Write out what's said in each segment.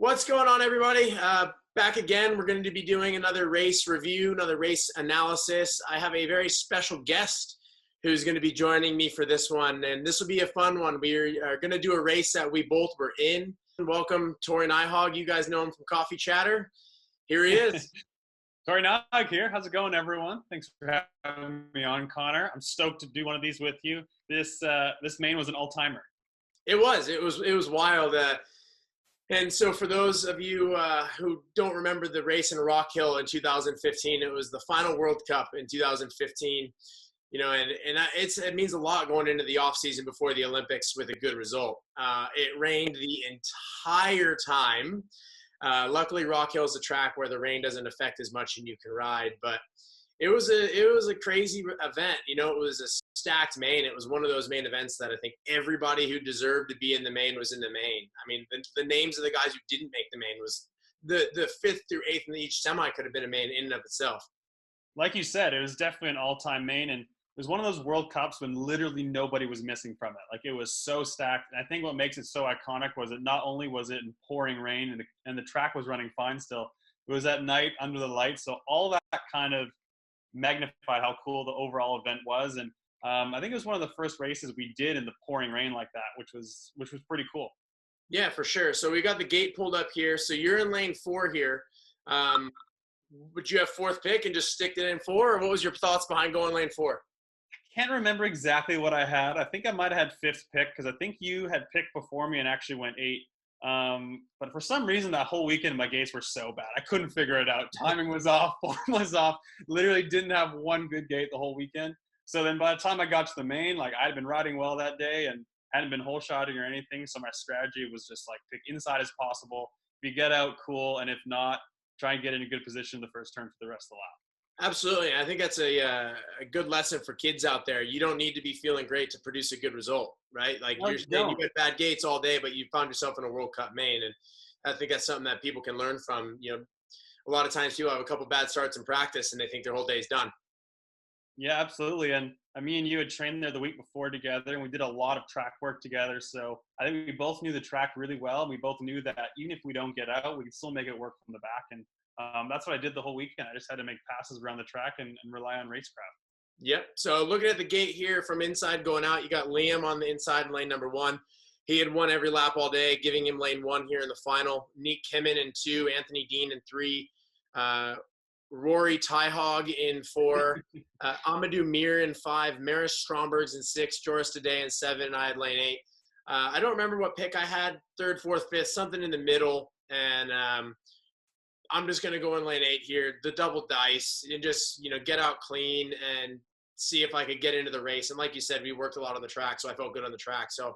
What's going on, everybody? Back again. We're going to be doing another race review, another race analysis. I have a very special guest who's going to be joining me for this one, and this will be a fun one. We are going to do a race that we both were in. Welcome, Tori Nyhog. You guys know him from Coffee Chatter. Here he is. Tori Nyhog here. How's it going, everyone? Thanks for having me on, Connor. I'm stoked to do one of these with you. This main was an all-timer. It was wild. And so for those of you who don't remember the race in Rock Hill in 2015, it was the final World Cup in 2015. You know, and it means a lot going into the off season before the Olympics with a good result. It rained the entire time. Luckily, Rock Hill is a track where the rain doesn't affect as much and you can ride. But it was a crazy event. You know, it was a stacked main. It was one of those main events that I think everybody who deserved to be in the main was in the main. I mean, the names of the guys who didn't make the main was the 5th through 8th in each semi could have been a main in and of itself. Like you said, it was definitely an all-time main, and it was one of those World Cups when literally nobody was missing from it. Like, it was so stacked. And I think what makes it so iconic was that not only was it in pouring rain and the track was running fine still, it was at night under the lights. So all that kind of magnified how cool the overall event was. And I think it was one of the first races we did in the pouring rain like that, which was pretty cool. Yeah, for sure. So we got the gate pulled up here. So you're in lane 4 here. Would you have 4th pick and just stick it in 4? Or what was your thoughts behind going lane 4? Can't remember exactly what I had. I think I might have had 5th pick because I think you had picked before me and actually went 8. But for some reason, that whole weekend, my gates were so bad. I couldn't figure it out. Timing was off. Form was off. Literally didn't have one good gate the whole weekend. So then by the time I got to the main, like, I had been riding well that day and hadn't been hole shotting or anything. So my strategy was just like pick inside as possible. If you get out, cool. And if not, try and get in a good position the first turn for the rest of the lap. Absolutely. I think that's a good lesson for kids out there. You don't need to be feeling great to produce a good result, right? Like, you're saying you get bad gates all day, but you found yourself in a World Cup main. And I think that's something that people can learn from. You know, a lot of times people have a couple bad starts in practice and they think their whole day's done. Yeah, absolutely. And me and you had trained there the week before together, and we did a lot of track work together. So I think we both knew the track really well. We both knew that even if we don't get out, we can still make it work from the back. And that's what I did the whole weekend. I just had to make passes around the track and rely on racecraft. Yep. So looking at the gate here from inside going out, you got Liam on the inside in lane number 1. He had won every lap all day, giving him lane 1 here in the final. Nick Kimmin in 2, Anthony Dean in 3, Rory Tyhog in 4, Amadou Mir in 5, Maris Strombergs in 6, Joris Today in 7, and I had lane 8. I don't remember what pick I had, 3rd, 4th, 5th, something in the middle, and I'm just going to go in lane 8 here, the double dice, and just, you know, get out clean and see if I could get into the race. And like you said, we worked a lot on the track, so I felt good on the track. So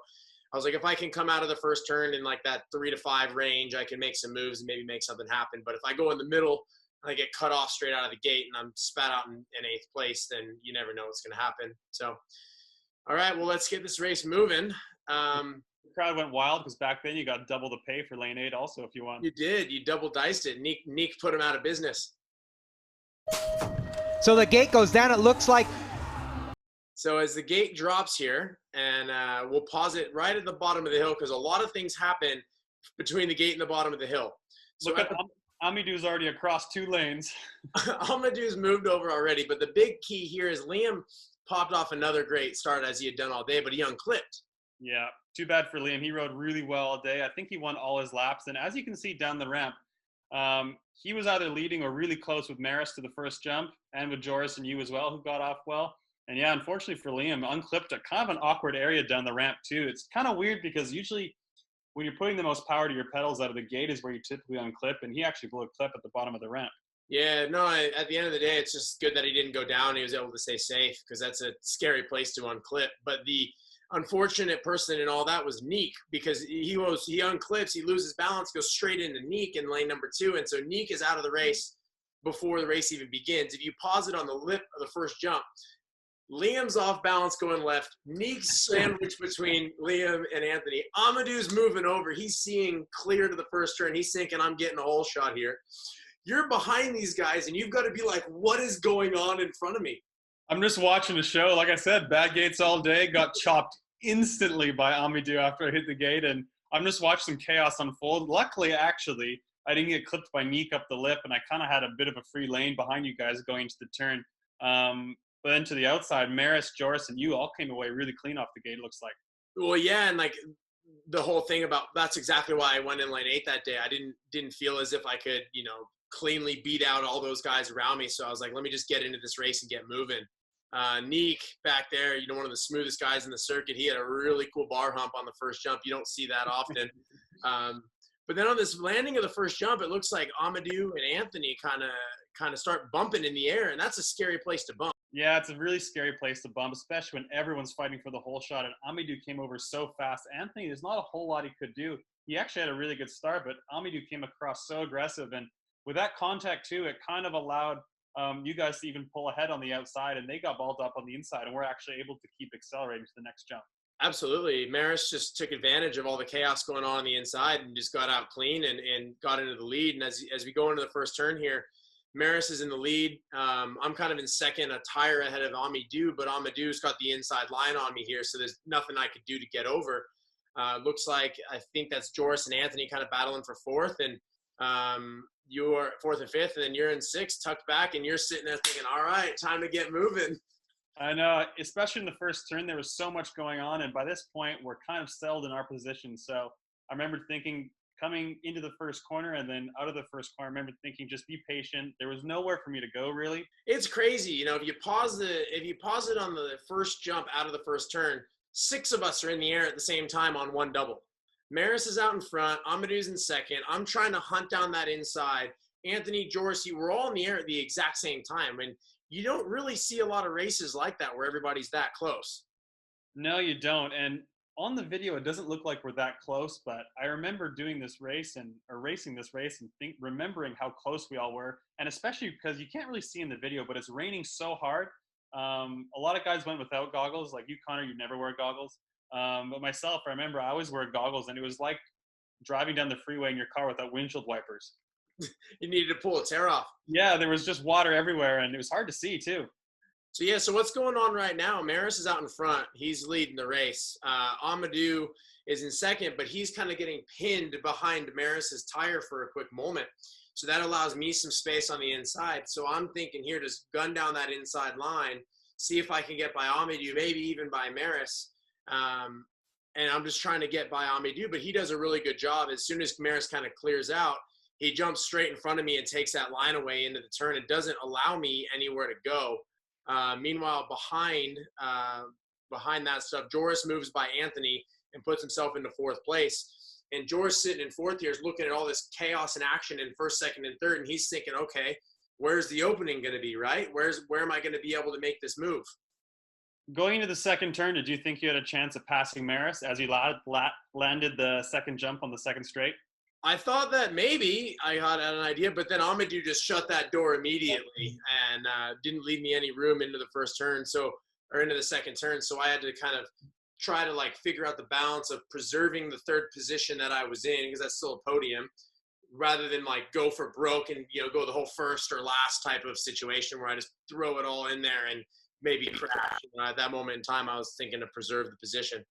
I was like, if I can come out of the first turn in like that 3 to 5 range, I can make some moves and maybe make something happen. But if I go in the middle and I get cut off straight out of the gate and I'm spat out in 8th place, then you never know what's going to happen. So, all right, well, let's get this race moving. The crowd went wild because back then you got double the pay for lane 8 also if you want. You did. You double diced it. Neek put him out of business. So the gate goes down, it looks like. So as the gate drops here, and we'll pause it right at the bottom of the hill because a lot of things happen between the gate and the bottom of the hill. So look at Amadou's already across 2 lanes. Amadou's moved over already, but the big key here is Liam popped off another great start as he had done all day, but he unclipped. Yeah, too bad for Liam. He rode really well all day. I think he won all his laps. And as you can see down the ramp, he was either leading or really close with Maris to the first jump and with Joris and you as well, who got off well. And yeah, unfortunately for Liam, unclipped a kind of an awkward area down the ramp too. It's kind of weird because usually when you're putting the most power to your pedals out of the gate is where you typically unclip, and he actually blew a clip at the bottom of the ramp. Yeah, no, at the end of the day, it's just good that he didn't go down. He was able to stay safe because that's a scary place to unclip. But the unfortunate person in all that was Neek, because he unclips, he loses balance, goes straight into Neek in lane number 2, and so Neek is out of the race before the race even begins. If you pause it on the lip of the first jump, Liam's off balance going left. Neek's sandwiched between Liam and Anthony. Amadou's moving over. He's seeing clear to the first turn. He's thinking, I'm getting a hole shot here. You're behind these guys, and you've got to be like, what is going on in front of me? I'm just watching the show. Like I said, bad gates all day. Got chopped instantly by Amadou after I hit the gate, and I'm just watching some chaos unfold. Luckily, actually, I didn't get clipped by Neek up the lip, and I kind of had a bit of a free lane behind you guys going into the turn. But then to the outside, Maris, Joris, and you all came away really clean off the gate, it looks like. Well, yeah, and like the whole thing about that's exactly why I went in lane 8 that day. I didn't feel as if I could, cleanly beat out all those guys around me. So I was like, let me just get into this race and get moving. Neek back there, one of the smoothest guys in the circuit. He had a really cool bar hump on the first jump. You don't see that often. But then on this landing of the first jump, it looks like Amadou and Anthony kind of start bumping in the air, and that's a scary place to bump. Yeah, it's a really scary place to bump, especially when everyone's fighting for the whole shot. And Amadou came over so fast. Anthony, there's not a whole lot he could do. He actually had a really good start, but Amadou came across so aggressive. And with that contact, too, it kind of allowed you guys to even pull ahead on the outside, and they got balled up on the inside, and we're actually able to keep accelerating to the next jump. Absolutely. Maris just took advantage of all the chaos going on the inside and just got out clean and got into the lead. And as we go into the first turn here, Maris is in the lead. I'm kind of in second, a tire ahead of Amadou, but Amadou's got the inside line on me here, so there's nothing I could do to get over. Looks like I think that's Joris and Anthony kind of battling for fourth, and you're fourth and fifth, and then you're in sixth, tucked back, and you're sitting there thinking, all right, time to get moving. I know, especially in the first turn, there was so much going on, and by this point, we're kind of settled in our position. So I remember thinking, coming into the first corner and then out of the first corner, I remember thinking, just be patient. There was nowhere for me to go, really. It's crazy. If you pause it on the first jump out of the first turn, 6 of us are in the air at the same time on one double. Maris is out in front. Amadou's in second. I'm trying to hunt down that inside. Anthony, Joris, we're all in the air at the exact same time. And you don't really see a lot of races like that where everybody's that close. No, you don't. And on the video, it doesn't look like we're that close, but I remember doing this race racing this race and remembering how close we all were. And especially because you can't really see in the video, but it's raining so hard. A lot of guys went without goggles. Like you, Connor, you never wear goggles. But myself, I remember I always wear goggles, and it was like driving down the freeway in your car without windshield wipers. You needed to pull a tear off. Yeah, there was just water everywhere, and it was hard to see too. So what's going on right now? Maris is out in front. He's leading the race. Amadou is in second, but he's kind of getting pinned behind Maris's tire for a quick moment. So that allows me some space on the inside. So I'm thinking here, just gun down that inside line, see if I can get by Amadou, maybe even by Maris. And I'm just trying to get by Amadou, but he does a really good job. As soon as Maris kind of clears out, he jumps straight in front of me and takes that line away into the turn. It doesn't allow me anywhere to go. Meanwhile, behind that stuff, Joris moves by Anthony and puts himself into fourth place. And Joris sitting in fourth here is looking at all this chaos and action in first, second, and third, and he's thinking, okay, where's the opening going to be, right? Where am I going to be able to make this move? Going into the second turn, did you think you had a chance of passing Maris as you landed the second jump on the second straight? I thought that maybe I had an idea, but then Amadou just shut that door immediately and didn't leave me any room into the first turn, or into the second turn. So I had to kind of try to figure out the balance of preserving the third position that I was in, because that's still a podium, rather than go for broke and go the whole first or last type of situation where I just throw it all in there and maybe crash. At that moment in time, I was thinking to preserve the position.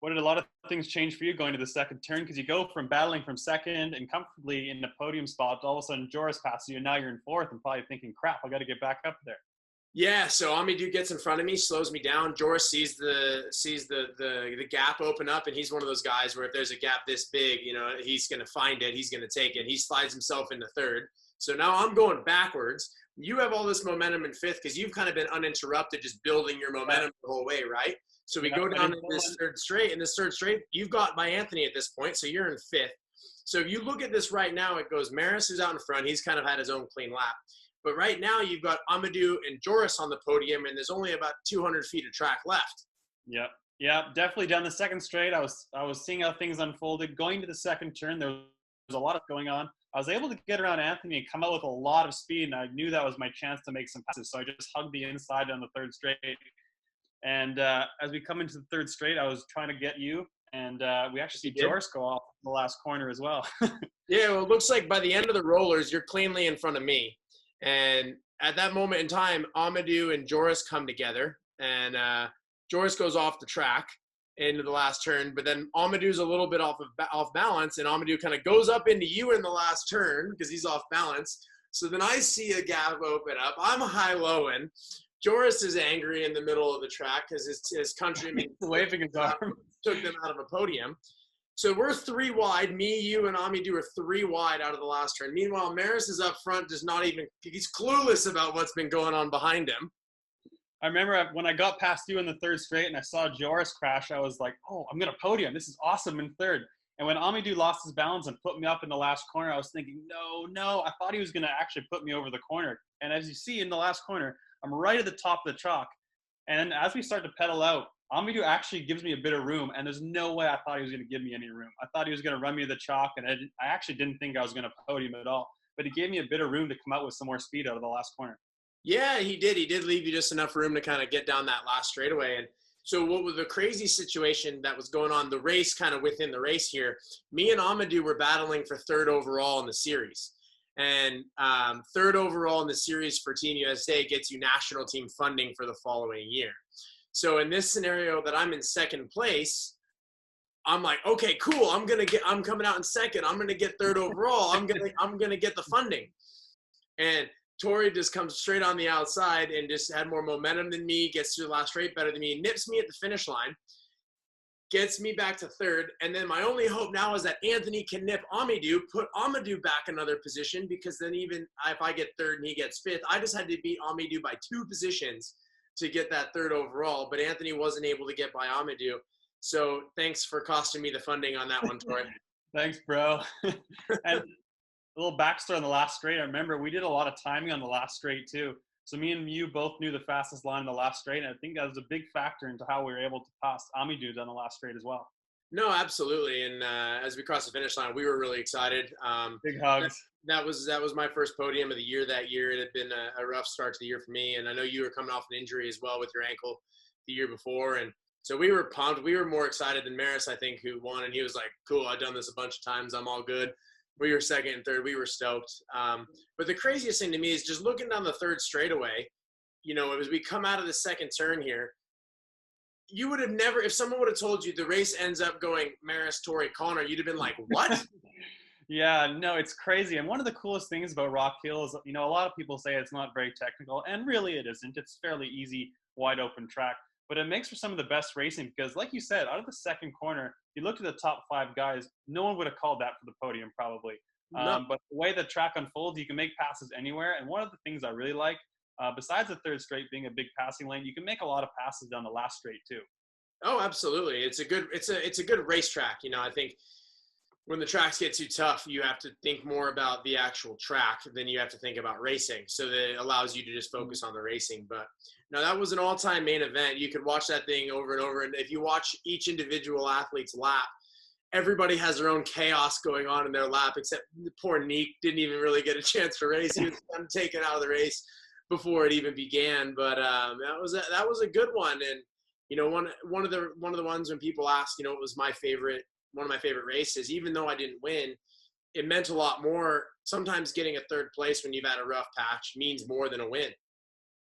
What did a lot of things change for you going to the second turn? Because you go from battling from second and comfortably in the podium spot, to all of a sudden Joris passes you, and now you're in fourth and probably thinking, crap, I got to get back up there. Yeah, so Amadou gets in front of me, slows me down. Joris sees the gap open up, and he's one of those guys where if there's a gap this big, he's going to find it, he's going to take it. He slides himself into third. So now I'm going backwards. You have all this momentum in fifth because you've kind of been uninterrupted, just building your momentum the whole way, right? So we go down to this third straight. In this third straight, you've got by Anthony at this point, so you're in fifth. So if you look at this right now, it goes Maris, who's out in front. He's kind of had his own clean lap. But right now, you've got Amadou and Joris on the podium, and there's only about 200 feet of track left. Yep. Yeah, definitely down the second straight. I was seeing how things unfolded. Going to the second turn, there was a lot of going on. I was able to get around Anthony and come out with a lot of speed, and I knew that was my chance to make some passes. So I just hugged the inside on the third straight. And as we come into the third straight, I was trying to get you, and we actually see Joris go off the last corner as well. Yeah, well, it looks like by the end of the rollers, you're cleanly in front of me. And at that moment in time, Amadou and Joris come together, and Joris goes off the track, into the last turn, but then Amadou's a little bit off balance, and Amadou kind of goes up into you in the last turn because he's off balance. So then I see a gap open up. I'm high-lowing. Joris is angry in the middle of the track because his countryman waving his arm took them out of a podium. So we're 3 wide. Me, you, and Amadou are 3 wide out of the last turn. Meanwhile, Maris is up front, he's clueless about what's been going on behind him. I remember when I got past you in the third straight and I saw Joris crash, I was like, oh, I'm going to podium. This is awesome in third. And when Amadou lost his balance and put me up in the last corner, I was thinking, no. I thought he was going to actually put me over the corner. And as you see in the last corner, I'm right at the top of the chalk. And as we start to pedal out, Amadou actually gives me a bit of room. And there's no way I thought he was going to give me any room. I thought he was going to run me to the chalk. And I actually didn't think I was going to podium at all. But he gave me a bit of room to come out with some more speed out of the last corner. Yeah, he did. He did leave you just enough room to kind of get down that last straightaway. And so what was the crazy situation that was going on, the race kind of within the race here, me and Amadou were battling for 3rd overall in the series. And 3rd overall in the series for Team USA gets you national team funding for the following year. So in this scenario that I'm in 2nd place, I'm like, okay, cool. I'm coming out in 2nd. I'm going to get 3rd overall. I'm going to get the funding. And Tori just comes straight on the outside and just had more momentum than me, gets to the last straight better than me, nips me at the finish line, gets me back to 3rd. And then my only hope now is that Anthony can nip Amadou, put Amadou back another position, because then even if I get 3rd and he gets 5th, I just had to beat Amadou by 2 positions to get that 3rd overall. But Anthony wasn't able to get by Amadou. So thanks for costing me the funding on that one, Tori. Thanks, bro. And a little backstory on the last straight. I remember we did a lot of timing on the last straight too. So me and you both knew the fastest line in the last straight. And I think that was a big factor into how we were able to pass Amadou on the last straight as well. No, absolutely. And as we crossed the finish line, we were really excited. Big hugs. That was my first podium of the year that year. It had been a rough start to the year for me. And I know you were coming off an injury as well with your ankle the year before. And so we were pumped. We were more excited than Maris, I think, who won. And he was like, cool, I've done this a bunch of times. I'm all good. We were 2nd and 3rd. We were stoked. But the craziest thing to me is just looking down the 3rd straightaway, as we come out of the 2nd turn here, you would have never, if someone would have told you the race ends up going Maris, Tori, Connor, you'd have been like, what? Yeah, no, it's crazy. And one of the coolest things about Rock Hill is, a lot of people say it's not very technical, and really it isn't. It's fairly easy, wide open track. But it makes for some of the best racing because, like you said, out of the 2nd corner, you look at the top 5 guys, no one would have called that for the podium probably. No. But the way the track unfolds, you can make passes anywhere. And one of the things I really like, besides the 3rd straight being a big passing lane, you can make a lot of passes down the last straight too. Oh, absolutely. It's a good racetrack. I think when the tracks get too tough, you have to think more about the actual track than you have to think about racing. So that it allows you to just focus on the racing. But no, that was an all-time main event. You could watch that thing over and over. And if you watch each individual athlete's lap, everybody has their own chaos going on in their lap, except poor Neek didn't even really get a chance to race. He was taken out of the race before it even began. But that was a good one. And one of the ones when people ask, what was one of my favorite races, even though I didn't win, it meant a lot more. Sometimes getting a 3rd place when you've had a rough patch means more than a win.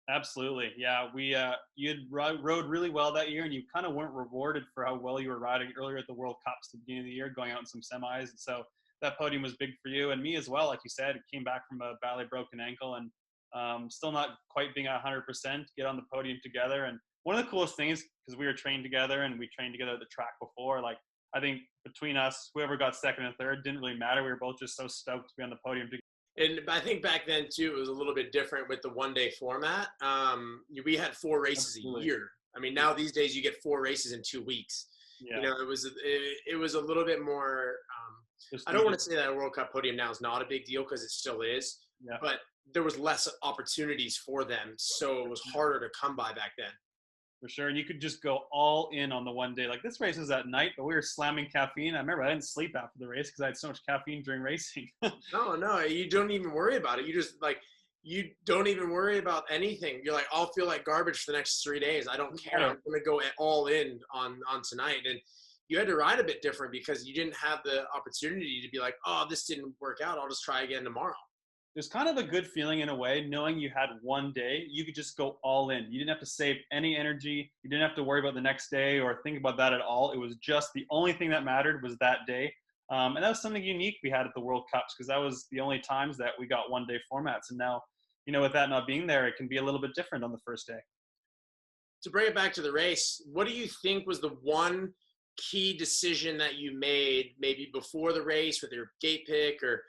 Absolutely. Yeah. You had rode really well that year, and you kind of weren't rewarded for how well you were riding earlier at the World Cups at the beginning of the year, going out in some semis. And so that podium was big for you and me as well. Like you said, it came back from a badly broken ankle and still not quite being at 100%, get on the podium together. And one of the coolest things, because we were trained together and we trained together at the track before, like I think between us, whoever got 2nd and 3rd didn't really matter. We were both just so stoked to be on the podium together. And I think back then, too, it was a little bit different with the one-day format. We had 4 races a year. I mean, now these days you get 4 races in 2 weeks. Yeah. It was a little bit more I don't want to say that a World Cup podium now is not a big deal because it still is. Yeah. But there was less opportunities for them, so it was harder to come by back then. For sure. And you could just go all in on the one day. Like this race is at night, but we were slamming caffeine. I remember I didn't sleep after the race because I had so much caffeine during racing. No, you don't even worry about it. You don't even worry about anything. You're like, I'll feel like garbage for the next 3 days. I don't care. I'm going to go all in on tonight. And you had to ride a bit different because you didn't have the opportunity to be like, oh, this didn't work out. I'll just try again tomorrow. there's kind of a good feeling in a way, knowing you had one day, you could just go all in. You didn't have to save any energy. You didn't have to worry about the next day or think about that at all. It was just the only thing that mattered was that day. And that was something unique we had at the World Cups, because that was the only times that we got one day formats. And now, you know, with that not being there, it can be a little bit different on the first day. To bring it back to the race, what do you think was the one key decision that you made maybe before the race with your gate pick or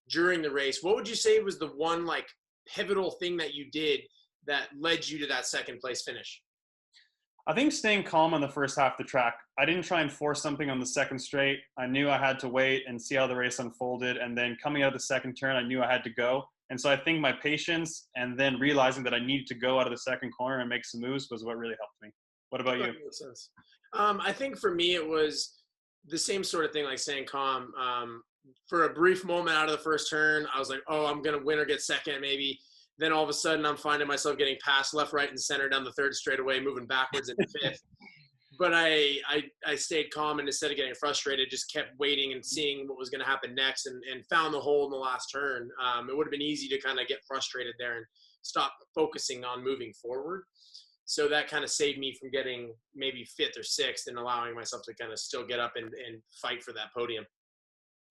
during the race? What would you say was the one like pivotal thing that you did that led you to that second place finish? I think staying calm on the first half of the track. I didn't try and force something on the second straight. I knew I had to wait and see how the race unfolded. And then coming out of the second turn, I knew I had to go. And so I think my patience and then realizing that I needed to go out of the second corner and make some moves was what really helped me. What about you? That makes sense. I think for me, it was the same sort of thing, like staying calm. For a brief moment out of the first turn, I was like, oh, I'm going to win or get second maybe. Then all of a sudden, I'm finding myself getting passed left, right, and center down the third straightaway, moving backwards into fifth. But I stayed calm, and instead of getting frustrated, just kept waiting and seeing what was going to happen next, and found the hole in the last turn. It would have been easy to kind of get frustrated there and stop focusing on moving forward. So that kind of saved me from getting maybe fifth or sixth and allowing myself to kind of still get up and fight for that podium.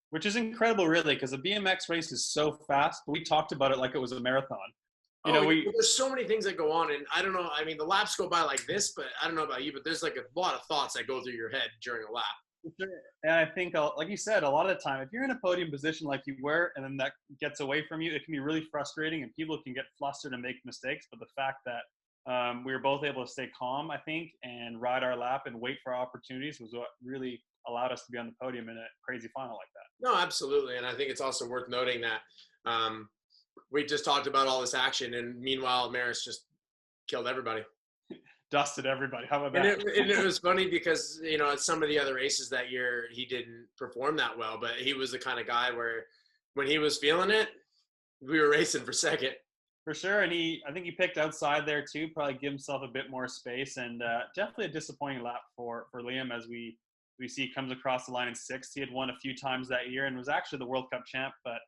Which is incredible, really, because a BMX race is so fast. But we talked about it like it was a marathon. There's so many things that go on, and I don't know. I mean, the laps go by like this, but I don't know about you, but there's like a lot of thoughts that go through your head during a lap. And I think, like you said, a lot of the time, if you're in a podium position like you were, and then that gets away from you, it can be really frustrating, and people can get flustered and make mistakes. But the fact that we were both able to stay calm, I think, and ride our lap and wait for our opportunities was what really allowed us to be on the podium in a crazy final like that. No, absolutely. And I think it's also worth noting that we just talked about all this action, and meanwhile, Maris just killed everybody. Dusted everybody. How about that? And it was funny because, you know, at some of the other races that year, he didn't perform that well, but he was the kind of guy where when he was feeling it, we were racing for second. For sure. And I think he picked outside there too, probably give himself a bit more space, and definitely a disappointing lap for Liam, as we see he comes across the line in sixth. He had won a few times that year and was actually the World Cup champ, but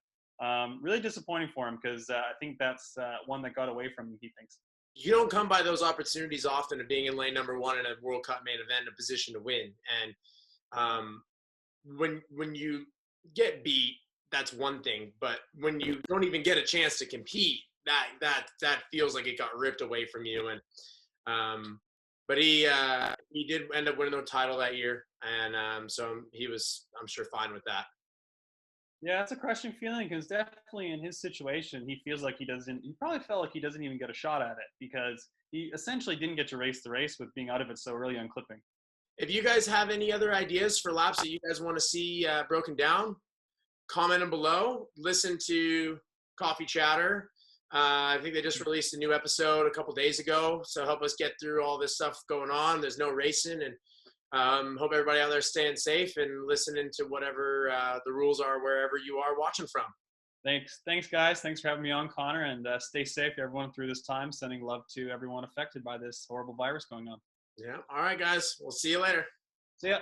really disappointing for him, because I think that's one that got away from him, he thinks. You don't come by those opportunities often of being in lane number one in a World Cup main event, in a position to win. And when you get beat, that's one thing. But when you don't even get a chance to compete, that feels like it got ripped away from you. And but he did end up winning the title that year, and so he was, I'm sure, fine with that. Yeah, it's a crushing feeling, because definitely in his situation, he probably felt like he doesn't even get a shot at it, because he essentially didn't get to race the race with being out of it so early on clipping. If you guys have any other ideas for laps that you guys want to see broken down, comment them below. Listen to Coffee Chatter. I think they just released a new episode a couple days ago, so help us get through all this stuff going on. There's no racing, and hope everybody out there is staying safe and listening to whatever the rules are wherever you are watching from. Thanks, guys. Thanks for having me on, Connor, and stay safe, everyone, through this time. Sending love to everyone affected by this horrible virus going on. Yeah. All right, guys. We'll see you later. See ya.